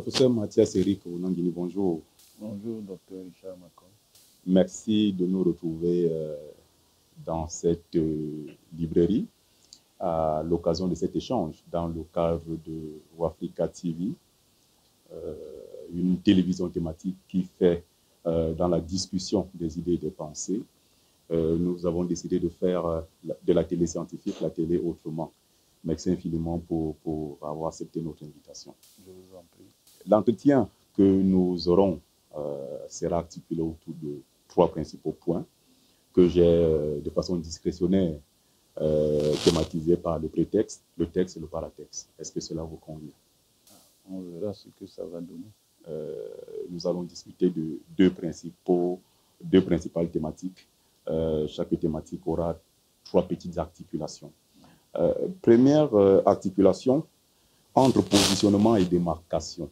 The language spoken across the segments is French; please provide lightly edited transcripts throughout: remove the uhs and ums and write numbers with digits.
Professeur Mathias Eric Onangini, bonjour. Bonjour, docteur Richard Macron. Merci de nous retrouver dans cette librairie à l'occasion de cet échange dans le cadre de Wafrica TV, une télévision thématique qui fait dans la discussion des idées et des pensées. Nous avons décidé de faire de la télé scientifique, la télé autrement. Merci infiniment pour avoir accepté notre invitation. Je vous en prie. L'entretien que nous aurons sera articulé autour de 3 principaux points que j'ai de façon discrétionnaire thématisés par le prétexte, le texte et le paratexte. Est-ce que cela vous convient? On verra ce que ça va donner. Nous allons discuter de deux principales thématiques. Chaque thématique aura 3 petites articulations. Première articulation, entre positionnement et démarcation.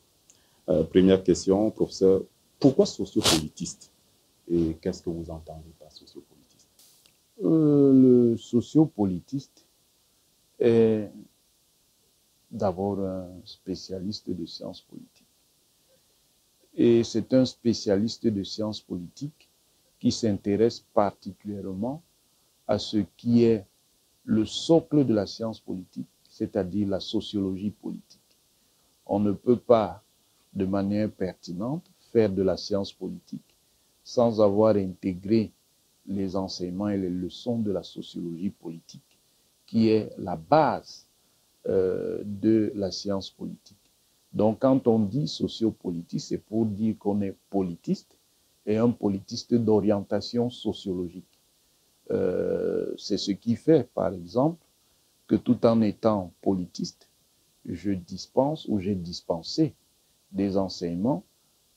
Première question, professeur, pourquoi sociopolitiste? Et qu'est-ce que vous entendez par sociopolitiste? Le sociopolitiste est d'abord un spécialiste de sciences politiques. Et c'est un spécialiste de sciences politiques qui s'intéresse particulièrement à ce qui est le socle de la science politique, c'est-à-dire la sociologie politique. On ne peut pas, de manière pertinente, faire de la science politique sans avoir intégré les enseignements et les leçons de la sociologie politique, qui est la base de la science politique. Donc, quand on dit sociopolitique, c'est pour dire qu'on est politiste et un politiste d'orientation sociologique. C'est ce qui fait, par exemple, que tout en étant politiste, je dispense ou j'ai dispensé des enseignements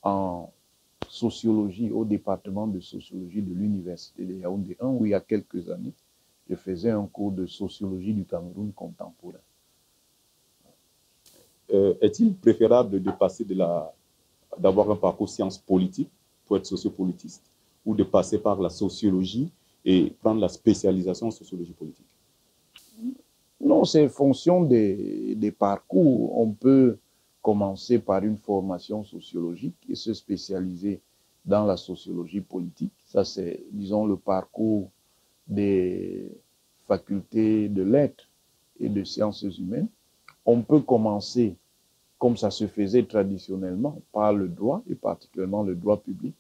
en sociologie au département de sociologie de l'université de Yaoundé 1, où il y a quelques années, je faisais un cours de sociologie du Cameroun contemporain. Est-il préférable de passer d'avoir un parcours sciences politiques pour être sociopolitiste ou de passer par la sociologie et prendre la spécialisation en sociologie politique? Non, c'est fonction des parcours. On peut commencer par une formation sociologique et se spécialiser dans la sociologie politique. Ça, c'est, disons, le parcours des facultés de lettres et de sciences humaines. On peut commencer, comme ça se faisait traditionnellement, par le droit, et particulièrement le droit public,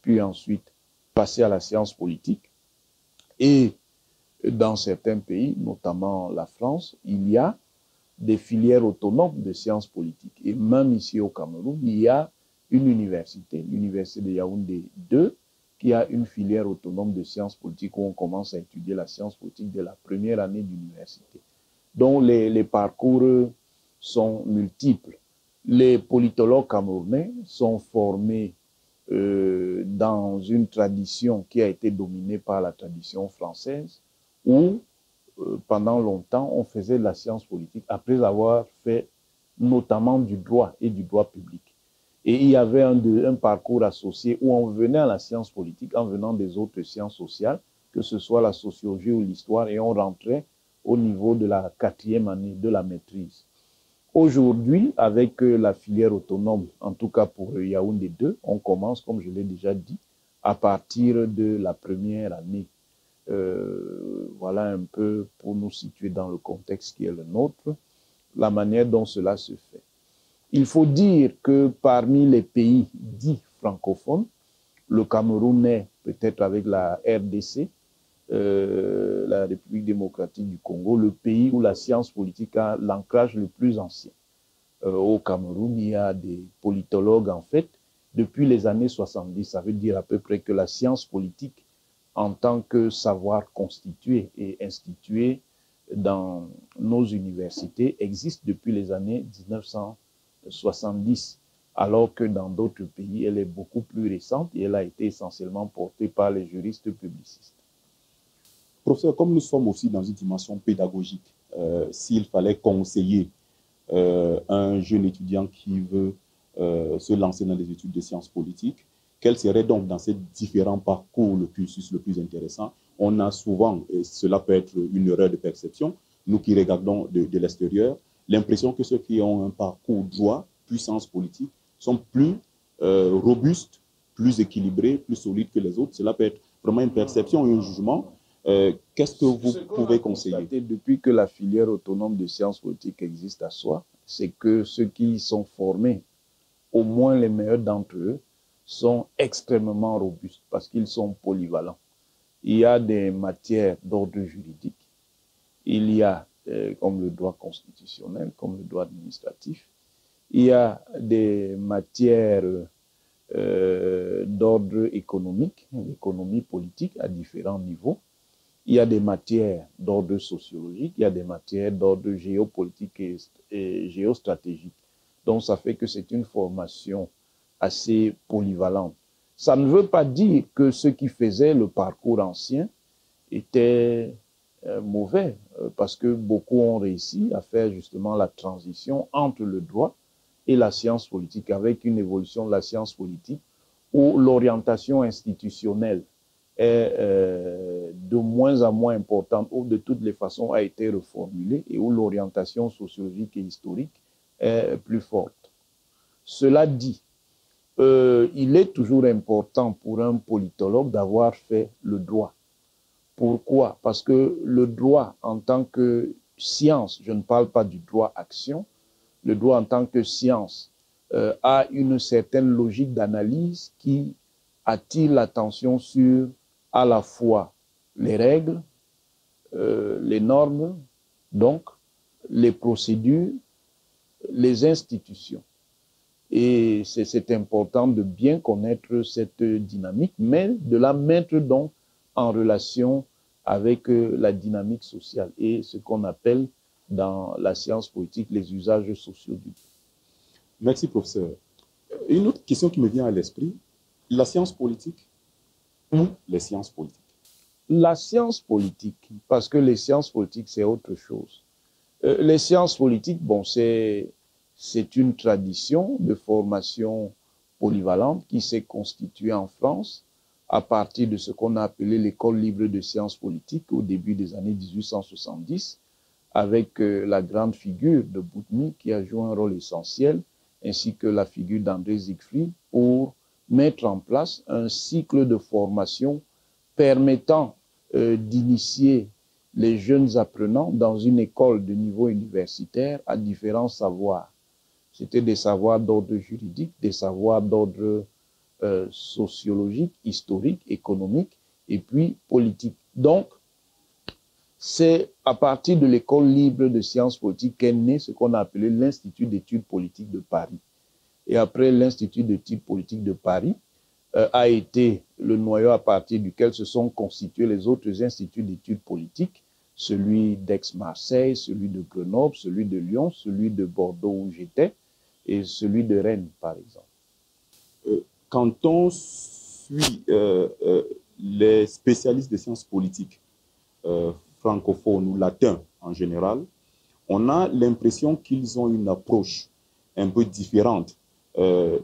puis ensuite passer à la science politique. Et dans certains pays, notamment la France, il y a des filières autonomes de sciences politiques. Et même ici au Cameroun, il y a une université, l'université de Yaoundé 2, qui a une filière autonome de sciences politiques où on commence à étudier la science politique dès la première année d'université. Donc les parcours sont multiples. Les politologues camerounais sont formés dans une tradition qui a été dominée par la tradition française, où pendant longtemps on faisait de la science politique après avoir fait notamment du droit et du droit public. Et il y avait un parcours associé où on venait à la science politique en venant des autres sciences sociales, que ce soit la sociologie ou l'histoire, et on rentrait au niveau de la 4e année de la maîtrise. Aujourd'hui, avec la filière autonome, en tout cas pour Yaoundé 2, on commence, comme je l'ai déjà dit, à partir de la première année. Voilà un peu pour nous situer dans le contexte qui est le nôtre, la manière dont cela se fait. Il faut dire que parmi les pays dits francophones, le Cameroun est peut-être avec la RDC, la République démocratique du Congo, le pays où la science politique a l'ancrage le plus ancien. Au Cameroun, il y a des politologues, en fait, depuis les années 70. Ça veut dire à peu près que la science politique, en tant que savoir constitué et institué dans nos universités, existe depuis les années 1970, alors que dans d'autres pays, elle est beaucoup plus récente et elle a été essentiellement portée par les juristes publicistes. Professeur, comme nous sommes aussi dans une dimension pédagogique, s'il fallait conseiller un jeune étudiant qui veut se lancer dans les études de sciences politiques, quel serait donc dans ces différents parcours le cursus le plus intéressant? On a souvent, et cela peut être une erreur de perception, nous qui regardons de l'extérieur, l'impression que ceux qui ont un parcours droit, puissance politique, sont plus robustes, plus équilibrés, plus solides que les autres. Cela peut être vraiment une perception et un jugement. Qu'est-ce que vous pouvez conseiller? Depuis que la filière autonome de sciences politiques existe à soi, c'est que ceux qui y sont formés, au moins les meilleurs d'entre eux, sont extrêmement robustes parce qu'ils sont polyvalents. Il y a des matières d'ordre juridique, il y a comme le droit constitutionnel, comme le droit administratif, il y a des matières d'ordre économique, l'économie politique à différents niveaux, il y a des matières d'ordre sociologique, il y a des matières d'ordre géopolitique et géostratégique. Donc ça fait que c'est une formation assez polyvalente. Ça ne veut pas dire que ceux qui faisaient le parcours ancien étaient mauvais, parce que beaucoup ont réussi à faire justement la transition entre le droit et la science politique, avec une évolution de la science politique où l'orientation institutionnelle est de moins en moins importante, ou de toutes les façons a été reformulée, et où l'orientation sociologique et historique est plus forte. Cela dit, il est toujours important pour un politologue d'avoir fait le droit. Pourquoi? Parce que le droit en tant que science, je ne parle pas du droit action, le droit en tant que science a une certaine logique d'analyse qui attire l'attention sur à la fois les règles, les normes, donc les procédures, les institutions. Et c'est important de bien connaître cette dynamique, mais de la mettre donc en relation avec la dynamique sociale et ce qu'on appelle dans la science politique les usages sociaux du temps. Merci, professeur. Une autre question qui me vient à l'esprit, la science politique ou les sciences politiques? La science politique, parce que les sciences politiques, c'est autre chose. Les sciences politiques, bon, c'est une tradition de formation polyvalente qui s'est constituée en France à partir de ce qu'on a appelé l'école libre de sciences politiques au début des années 1870, avec la grande figure de Boutmy qui a joué un rôle essentiel, ainsi que la figure d'André Siegfried pour mettre en place un cycle de formation permettant d'initier les jeunes apprenants dans une école de niveau universitaire à différents savoirs. C'était des savoirs d'ordre juridique, des savoirs d'ordre sociologique, historique, économique et puis politique. Donc, c'est à partir de l'école libre de sciences politiques qu'est né ce qu'on a appelé l'Institut d'études politiques de Paris. Et après l'Institut d'études politiques de Paris a été le noyau à partir duquel se sont constitués les autres instituts d'études politiques, celui d'Aix-Marseille, celui de Grenoble, celui de Lyon, celui de Bordeaux où j'étais et celui de Rennes, par exemple. Quand on suit les spécialistes des sciences politiques, francophones ou latins en général, on a l'impression qu'ils ont une approche un peu différente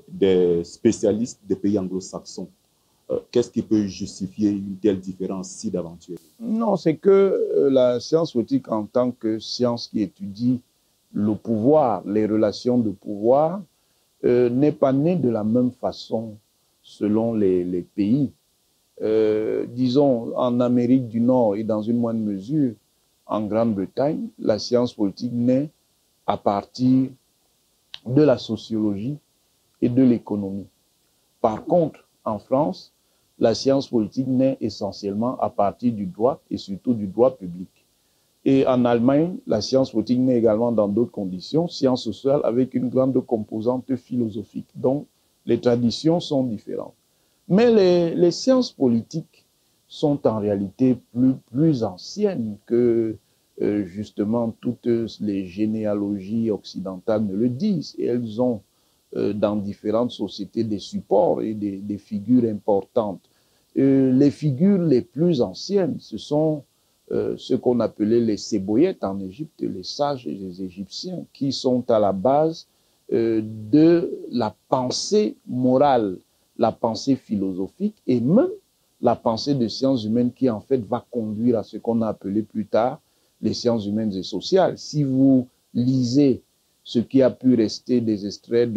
des spécialistes des pays anglo-saxons. Qu'est-ce qui peut justifier une telle différence si d'aventure? Non, c'est que la science politique en tant que science qui étudie le pouvoir, les relations de pouvoir, n'est pas née de la même façon selon les pays. Disons, en Amérique du Nord et dans une moindre mesure, en Grande-Bretagne, la science politique naît à partir de la sociologie et de l'économie. Par contre, en France, la science politique naît essentiellement à partir du droit et surtout du droit public. Et en Allemagne, la science politique naît également dans d'autres conditions, sciences sociales avec une grande composante philosophique. Donc, les traditions sont différentes. Mais les sciences politiques sont en réalité plus anciennes que justement toutes les généalogies occidentales ne le disent. Et elles ont dans différentes sociétés des supports et des figures importantes. Les figures les plus anciennes, ce sont ce qu'on appelait les Sébouillettes en Égypte, les sages et les Égyptiens, qui sont à la base de la pensée morale, la pensée philosophique et même la pensée de sciences humaines qui en fait va conduire à ce qu'on a appelé plus tard les sciences humaines et sociales. Si vous lisez ce qui a pu rester des extraits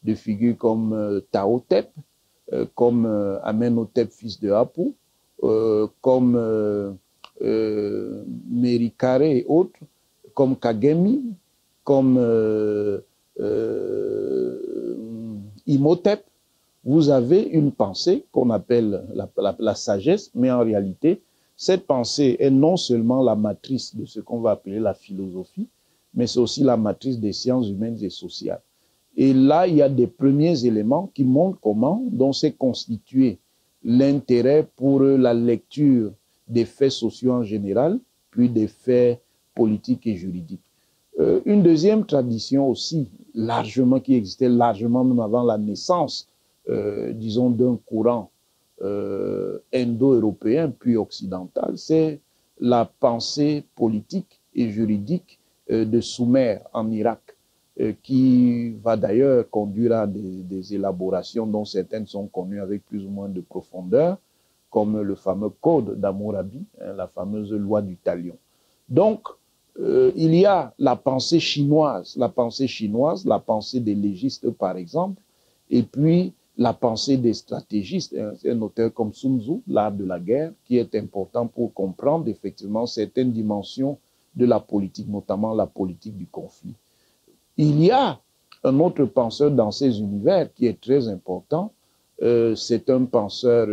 de figures comme Tao Tep, comme Amenhotep, fils de Apu, comme Merikare et autres, comme Kagemi, comme Imhotep. Vous avez une pensée qu'on appelle la sagesse, mais en réalité, cette pensée est non seulement la matrice de ce qu'on va appeler la philosophie, mais c'est aussi la matrice des sciences humaines et sociales. Et là, il y a des premiers éléments qui montrent comment donc s'est constitué l'intérêt pour la lecture des faits sociaux en général, puis des faits politiques et juridiques. Une deuxième tradition aussi, largement, qui existait largement même avant la naissance, disons, d'un courant indo-européen puis occidental, c'est la pensée politique et juridique de Soumer en Irak, qui va d'ailleurs conduire à des élaborations dont certaines sont connues avec plus ou moins de profondeur, comme le fameux Code d'Hammurabi, la fameuse loi du talion. Donc, il y a la pensée chinoise, la pensée des légistes par exemple, et puis la pensée des stratégistes, un auteur comme Sun Tzu, l'art de la guerre, qui est important pour comprendre effectivement certaines dimensions de la politique, notamment la politique du conflit. Il y a un autre penseur dans ces univers qui est très important, c'est un penseur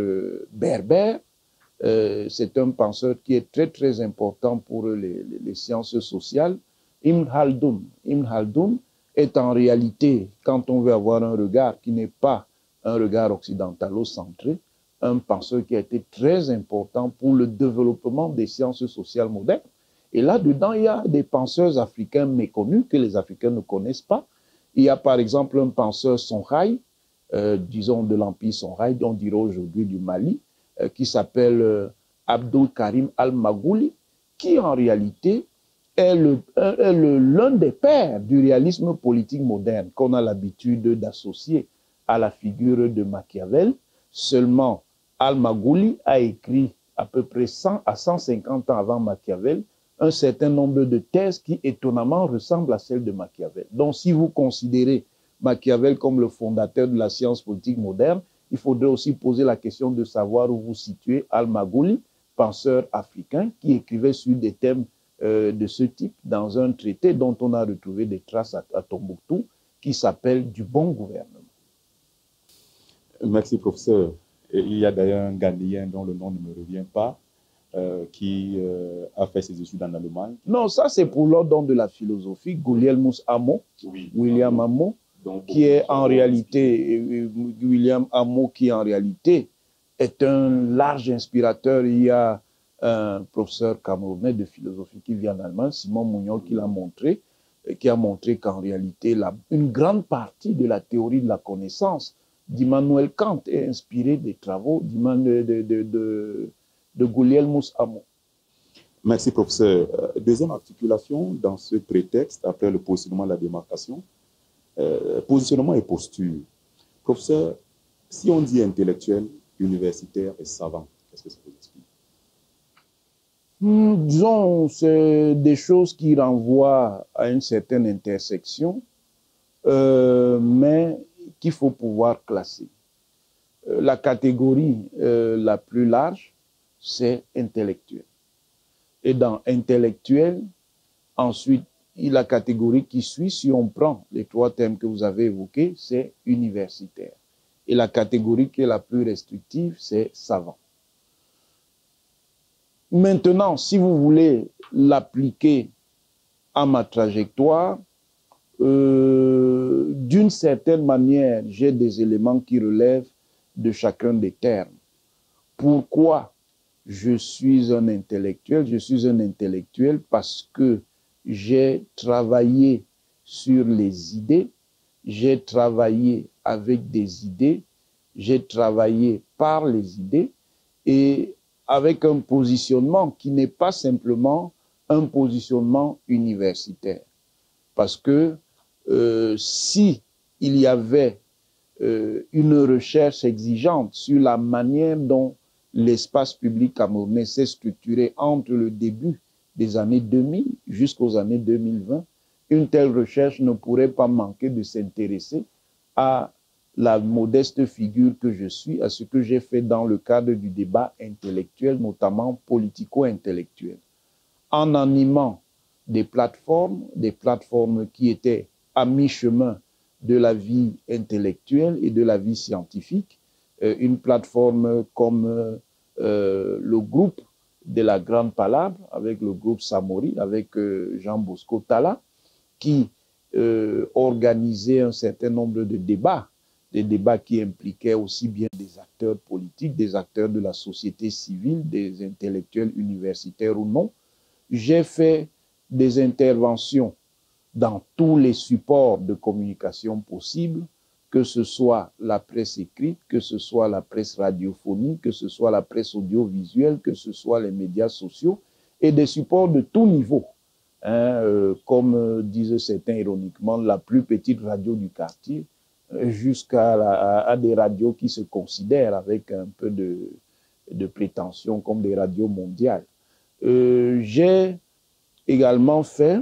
berbère, c'est un penseur qui est très très important pour les sciences sociales, Ibn Khaldoun. Ibn Khaldoun est en réalité, quand on veut avoir un regard qui n'est pas un regard occidentalo-centré, un penseur qui a été très important pour le développement des sciences sociales modernes. Et là-dedans, il y a des penseurs africains méconnus que les Africains ne connaissent pas. Il y a par exemple un penseur Songhai, disons de l'Empire Songhai, on dirait aujourd'hui du Mali, qui s'appelle Abdul Karim Al-Magouli, qui en réalité est l'un des pères du réalisme politique moderne qu'on a l'habitude d'associer à la figure de Machiavel. Seulement, Al-Magouli a écrit à peu près 100 à 150 ans avant Machiavel un certain nombre de thèses qui étonnamment ressemblent à celles de Machiavel. Donc, si vous considérez Machiavel comme le fondateur de la science politique moderne, il faudrait aussi poser la question de savoir où vous situez Al-Magouli, penseur africain qui écrivait sur des thèmes de ce type dans un traité dont on a retrouvé des traces à Tombouctou qui s'appelle Du bon gouvernement. Merci, professeur. Il y a d'ailleurs un Ghanéen dont le nom ne me revient pas, qui a fait ses études en Allemagne. Non, ça c'est pour l'ordre de la philosophie, Guglielmus Amo, Oui, William Amo, qui est en réalité, William Amo qui en réalité est un large inspirateur. Il y a un professeur camerounais de philosophie qui vient en Allemagne, Simon Mounion, qui l'a montré, qui a montré qu'en réalité, une grande partie de la théorie de la connaissance d'Immanuel Kant est inspirée des travaux de Guglielmus Amo. Merci, professeur. Deuxième articulation dans ce prétexte, après le positionnement de la démarcation, positionnement et posture. Professeur, si on dit intellectuel, universitaire et savant, qu'est-ce que ça vous explique? Disons, c'est des choses qui renvoient à une certaine intersection, mais qu'il faut pouvoir classer. La catégorie la plus large, c'est intellectuel. Et dans intellectuel, ensuite, la catégorie qui suit, si on prend les trois thèmes que vous avez évoqués, c'est universitaire. Et la catégorie qui est la plus restrictive, c'est savant. Maintenant, si vous voulez l'appliquer à ma trajectoire, d'une certaine manière, j'ai des éléments qui relèvent de chacun des termes. Pourquoi je suis un intellectuel? Je suis un intellectuel parce que j'ai travaillé sur les idées, j'ai travaillé avec des idées, j'ai travaillé par les idées et avec un positionnement qui n'est pas simplement un positionnement universitaire. Parce que si il y avait une recherche exigeante sur la manière dont l'espace public camerounais s'est structuré entre le début des années 2000 jusqu'aux années 2020, une telle recherche ne pourrait pas manquer de s'intéresser à la modeste figure que je suis, à ce que j'ai fait dans le cadre du débat intellectuel, notamment politico-intellectuel, en animant des plateformes qui étaient à mi-chemin de la vie intellectuelle et de la vie scientifique. Une plateforme comme le groupe de la Grande Palabre, avec le groupe Samori, avec Jean Bosco Talla, qui organisait un certain nombre de débats, des débats qui impliquaient aussi bien des acteurs politiques, des acteurs de la société civile, des intellectuels universitaires ou non. J'ai fait des interventions dans tous les supports de communication possibles, que ce soit la presse écrite, que ce soit la presse radiophonique, que ce soit la presse audiovisuelle, que ce soit les médias sociaux, et des supports de tout niveau. Comme disent certains ironiquement, la plus petite radio du quartier, jusqu'à des radios qui se considèrent avec un peu de prétention comme des radios mondiales. J'ai également fait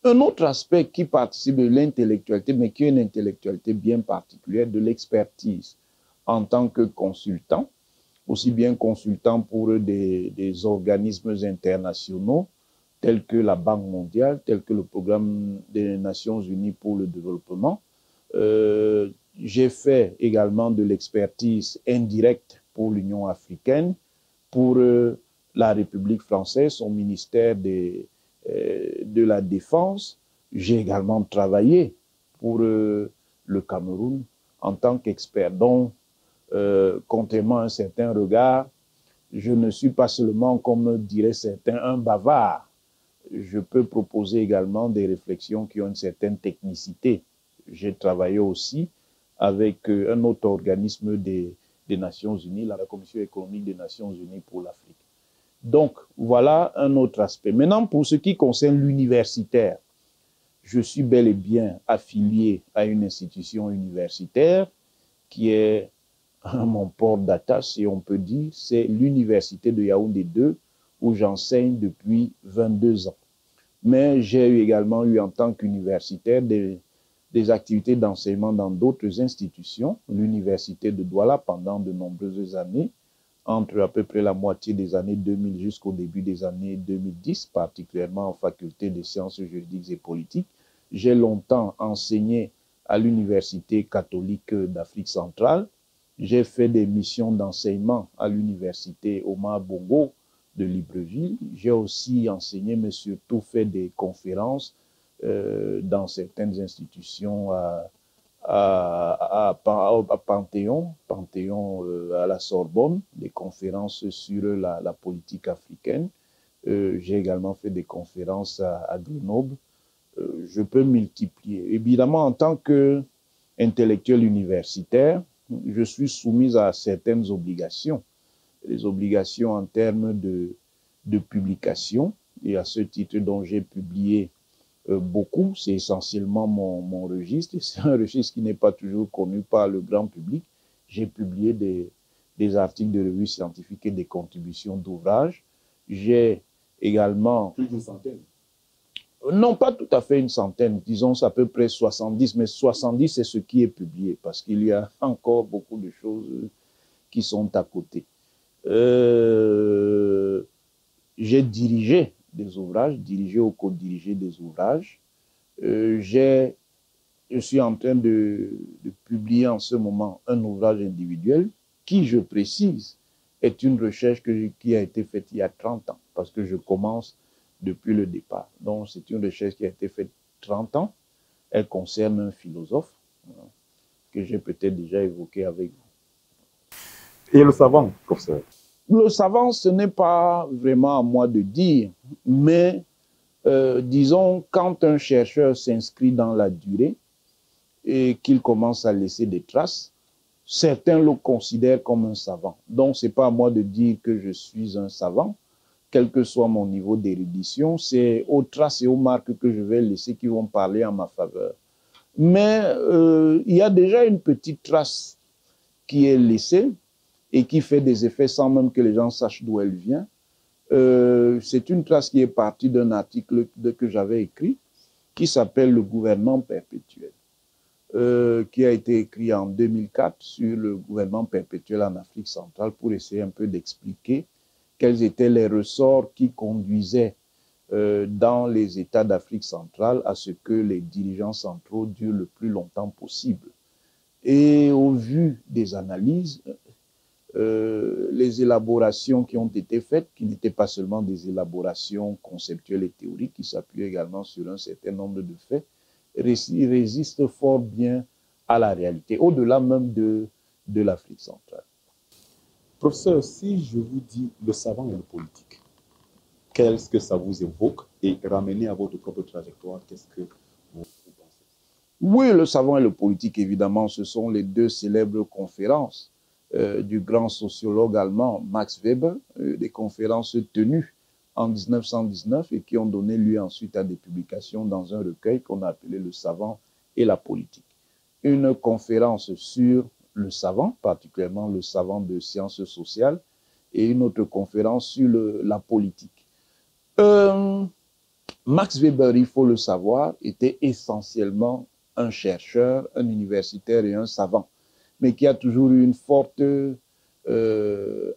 un autre aspect qui participe de l'intellectualité, mais qui est une intellectualité bien particulière, de l'expertise en tant que consultant, aussi bien consultant pour des organismes internationaux tels que la Banque mondiale, tels que le Programme des Nations Unies pour le développement. J'ai fait également de l'expertise indirecte pour l'Union africaine, pour la République française, son ministère de la Défense. J'ai également travaillé pour le Cameroun en tant qu'expert. Donc, contrairement à un certain regard, je ne suis pas seulement, comme diraient certains, un bavard. Je peux proposer également des réflexions qui ont une certaine technicité. J'ai travaillé aussi avec un autre organisme des Nations Unies, la Commission économique des Nations Unies pour l'Afrique. Donc, voilà un autre aspect. Maintenant, pour ce qui concerne l'universitaire, je suis bel et bien affilié à une institution universitaire qui est mon port d'attache, si on peut dire, c'est l'université de Yaoundé 2, où j'enseigne depuis 22 ans. Mais j'ai également eu en tant qu'universitaire des activités d'enseignement dans d'autres institutions, l'université de Douala pendant de nombreuses années, entre à peu près la moitié des années 2000 jusqu'au début des années 2010, particulièrement en faculté des sciences juridiques et politiques. J'ai longtemps enseigné à l'Université catholique d'Afrique centrale. J'ai fait des missions d'enseignement à l'Université Omar Bongo de Libreville. J'ai aussi enseigné, mais surtout fait des conférences dans certaines institutions à Panthéon, à la Sorbonne, des conférences sur la politique africaine. J'ai également fait des conférences à Grenoble. Je peux multiplier. Évidemment, en tant qu'intellectuel universitaire, je suis soumise à certaines obligations. Les obligations en termes de publication, et à ce titre dont j'ai publié beaucoup, c'est essentiellement mon registre, et c'est un registre qui n'est pas toujours connu par le grand public. J'ai publié des articles de revues scientifiques et des contributions d'ouvrages. J'ai également... Plus d'une centaine. Non, pas tout à fait une centaine, disons à peu près 70, mais 70 c'est ce qui est publié, parce qu'il y a encore beaucoup de choses qui sont à côté. J'ai dirigé des ouvrages, dirigé ou co-dirigé des ouvrages. Je suis en train de publier en ce moment un ouvrage individuel qui, je précise, est une recherche qui a été faite il y a 30 ans, parce que je commence depuis le départ. Donc, c'est une recherche qui a été faite 30 ans. Elle concerne un philosophe que j'ai peut-être déjà évoqué avec vous. Et le savant, professeur? Le savant, ce n'est pas vraiment à moi de dire, mais disons, quand un chercheur s'inscrit dans la durée et qu'il commence à laisser des traces, certains le considèrent comme un savant. Donc, ce n'est pas à moi de dire que je suis un savant, quel que soit mon niveau d'érudition, c'est aux traces et aux marques que je vais laisser qui vont parler en ma faveur. Mais il y a déjà une petite trace qui est laissée et qui fait des effets sans même que les gens sachent d'où elle vient. C'est une trace qui est partie d'un article que j'avais écrit qui s'appelle Le gouvernement perpétuel, qui a été écrit en 2004 sur le gouvernement perpétuel en Afrique centrale pour essayer un peu d'expliquer quels étaient les ressorts qui conduisaient dans les États d'Afrique centrale à ce que les dirigeants centraux durent le plus longtemps possible. Et au vu des analyses, les élaborations qui ont été faites, qui n'étaient pas seulement des élaborations conceptuelles et théoriques, qui s'appuient également sur un certain nombre de faits, résistent fort bien à la réalité, au-delà même de l'Afrique centrale. Professeur, si je vous dis le savant et le politique, qu'est-ce que ça vous évoque? Et ramené à votre propre trajectoire, qu'est-ce que vous pensez? Oui, le savant et le politique, évidemment, ce sont les deux célèbres conférences du grand sociologue allemand Max Weber, des conférences tenues en 1919 et qui ont donné lieu ensuite à des publications dans un recueil qu'on a appelé Le savant et la politique. Une conférence sur le savant, particulièrement le savant de sciences sociales, et une autre conférence sur la politique. Max Weber, il faut le savoir, était essentiellement un chercheur, un universitaire et un savant, mais qui a toujours eu une forte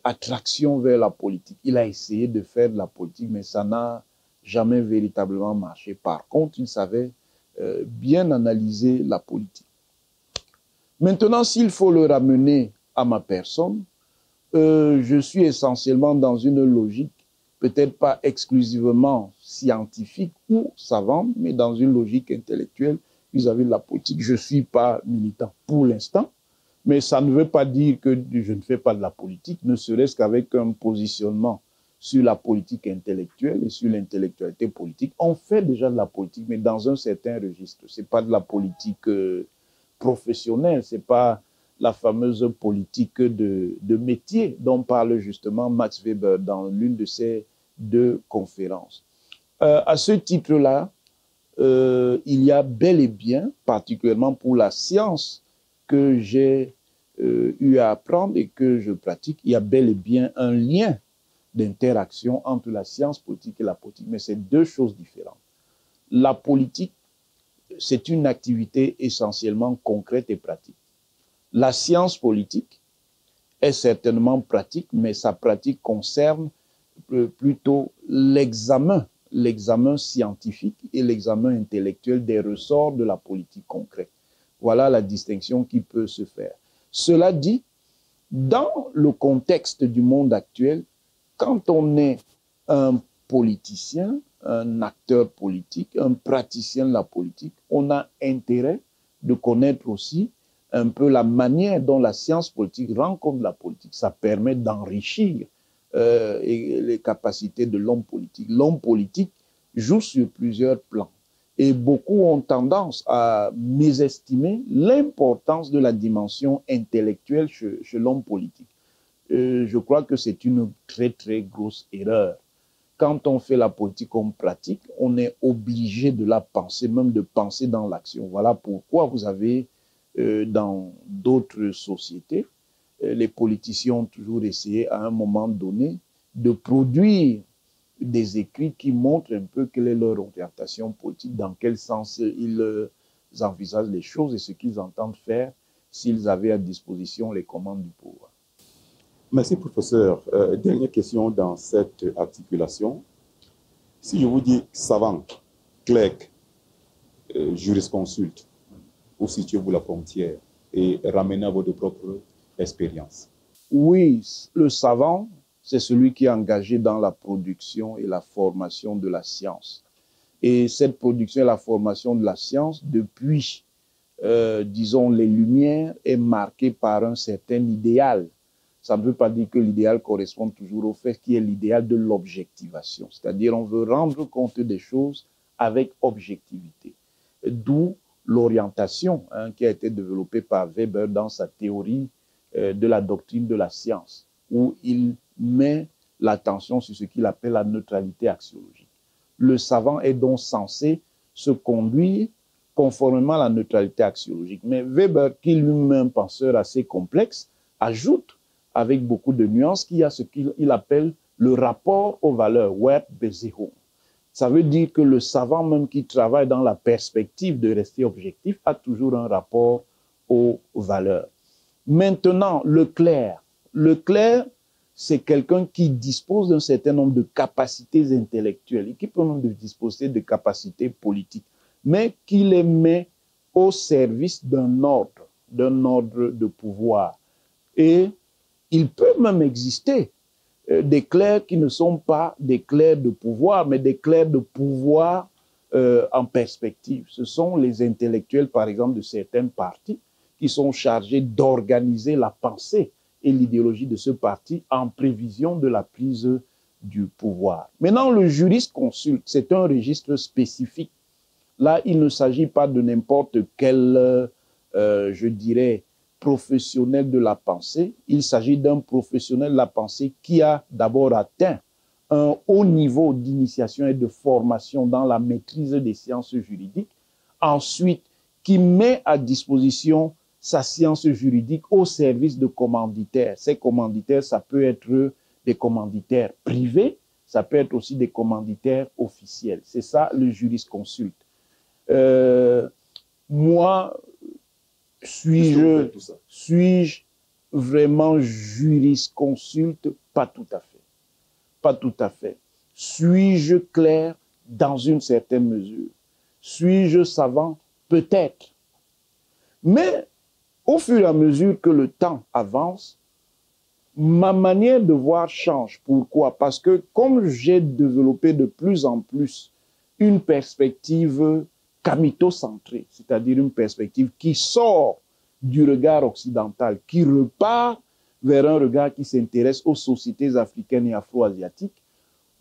attraction vers la politique. Il a essayé de faire de la politique, mais ça n'a jamais véritablement marché. Par contre, il savait bien analyser la politique. Maintenant, s'il faut le ramener à ma personne, je suis essentiellement dans une logique, peut-être pas exclusivement scientifique ou savante, mais dans une logique intellectuelle vis-à-vis de la politique. Je ne suis pas militant pour l'instant, mais ça ne veut pas dire que je ne fais pas de la politique, ne serait-ce qu'avec un positionnement sur la politique intellectuelle et sur l'intellectualité politique. On fait déjà de la politique, mais dans un certain registre. Ce n'est pas de la politique professionnelle, ce n'est pas la fameuse politique de métier dont parle justement Max Weber dans l'une de ses deux conférences. À ce titre-là, il y a bel et bien, particulièrement pour la science que j'ai eu à apprendre et que je pratique, il y a bel et bien un lien d'interaction entre la science politique et la politique, mais c'est deux choses différentes. La politique, c'est une activité essentiellement concrète et pratique. La science politique est certainement pratique, mais sa pratique concerne plutôt l'examen scientifique et l'examen intellectuel des ressorts de la politique concrète. Voilà la distinction qui peut se faire. Cela dit, dans le contexte du monde actuel, quand on est un politicien, un acteur politique, un praticien de la politique, on a intérêt de connaître aussi un peu la manière dont la science politique rencontre la politique. Ça permet d'enrichir les capacités de l'homme politique. L'homme politique joue sur plusieurs plans et beaucoup ont tendance à mésestimer l'importance de la dimension intellectuelle chez l'homme politique. Je crois que c'est une très très grosse erreur. Quand on fait la politique comme pratique, on est obligé de la penser, même de penser dans l'action. Voilà pourquoi vous avez dans d'autres sociétés, les politiciens ont toujours essayé à un moment donné de produire des écrits qui montrent un peu quelle est leur orientation politique, dans quel sens ils envisagent les choses et ce qu'ils entendent faire s'ils avaient à disposition les commandes du pouvoir. Merci, professeur. Dernière question dans cette articulation. Si je vous dis savant, clerc, jurisconsulte, où situez-vous la frontière et ramenez à votre propre expérience? Oui, le savant, c'est celui qui est engagé dans la production et la formation de la science. Et cette production et la formation de la science, depuis, disons, les Lumières, est marquée par un certain idéal. Ça ne veut pas dire que l'idéal correspond toujours au fait qui est l'idéal de l'objectivation. C'est-à-dire on veut rendre compte des choses avec objectivité. D'où l'orientation qui a été développée par Weber dans sa théorie de la doctrine de la science, où il met l'attention sur ce qu'il appelle la neutralité axiologique. Le savant est donc censé se conduire conformément à la neutralité axiologique. Mais Weber, qui lui-même penseur assez complexe, ajoute avec beaucoup de nuances qu'il y a ce qu'il appelle le rapport aux valeurs, Wertbesichung. Ça veut dire que le savant même qui travaille dans la perspective de rester objectif a toujours un rapport aux valeurs. Maintenant, le clerc. Le clerc, c'est quelqu'un qui dispose d'un certain nombre de capacités intellectuelles et qui peut même disposer de capacités politiques, mais qui les met au service d'un ordre de pouvoir. Et il peut même exister des clercs qui ne sont pas des clercs de pouvoir, mais des clercs de pouvoir en perspective. Ce sont les intellectuels, par exemple, de certains partis qui sont chargés d'organiser la pensée et l'idéologie de ce parti en prévision de la prise du pouvoir. Maintenant, le jurisconsulte, c'est un registre spécifique. Là, il ne s'agit pas de n'importe quel, je dirais, professionnel de la pensée. Il s'agit d'un professionnel de la pensée qui a d'abord atteint un haut niveau d'initiation et de formation dans la maîtrise des sciences juridiques. Ensuite, qui met à disposition sa science juridique au service de commanditaires. Ces commanditaires, ça peut être des commanditaires privés, ça peut être aussi des commanditaires officiels. C'est ça le jurisconsulte. Moi, suis-je vraiment jurisconsulte? Pas tout à fait. Pas tout à fait. Suis-je clair? Dans une certaine mesure. Suis-je savant? Peut-être. Mais au fur et à mesure que le temps avance, ma manière de voir change. Pourquoi? Parce que comme j'ai développé de plus en plus une perspective kamito-centrée, c'est-à-dire une perspective qui sort du regard occidental, qui repart vers un regard qui s'intéresse aux sociétés africaines et afro-asiatiques,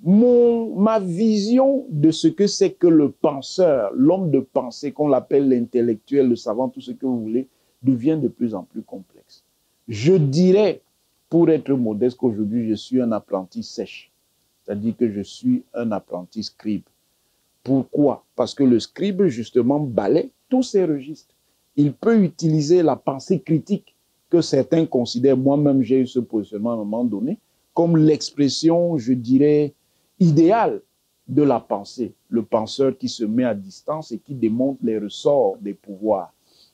ma vision de ce que c'est que le penseur, l'homme de pensée, qu'on l'appelle l'intellectuel, le savant, tout ce que vous voulez, devient de plus en plus complexe. Je dirais, pour être modeste, qu'aujourd'hui, je suis un apprenti sèche, c'est-à-dire que je suis un apprenti scribe. Pourquoi? Parce que le scribe, justement, balaie tous ces registres. Il peut utiliser la pensée critique que certains considèrent, moi-même j'ai eu ce positionnement à un moment donné, comme l'expression, je dirais, idéale de la pensée. Le penseur qui se met à distance et qui démontre les ressorts des pouvoirs.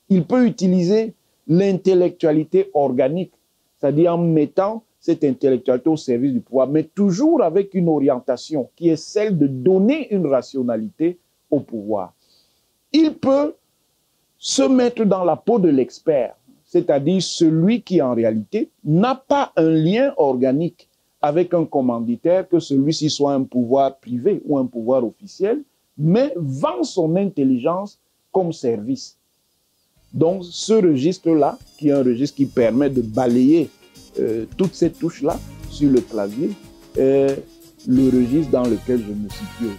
Il peut utiliser l'intellectualité organique, c'est-à-dire en mettant cette intellectualité au service du pouvoir, mais toujours avec une orientation qui est celle de donner une rationalité au pouvoir. Il peut se mettre dans la peau de l'expert, c'est-à-dire celui qui en réalité n'a pas un lien organique avec un commanditaire, que celui-ci soit un pouvoir privé ou un pouvoir officiel, mais vend son intelligence comme service. Donc ce registre-là, qui est un registre qui permet de balayer toutes ces touches-là sur le clavier, est le registre dans lequel je me situe.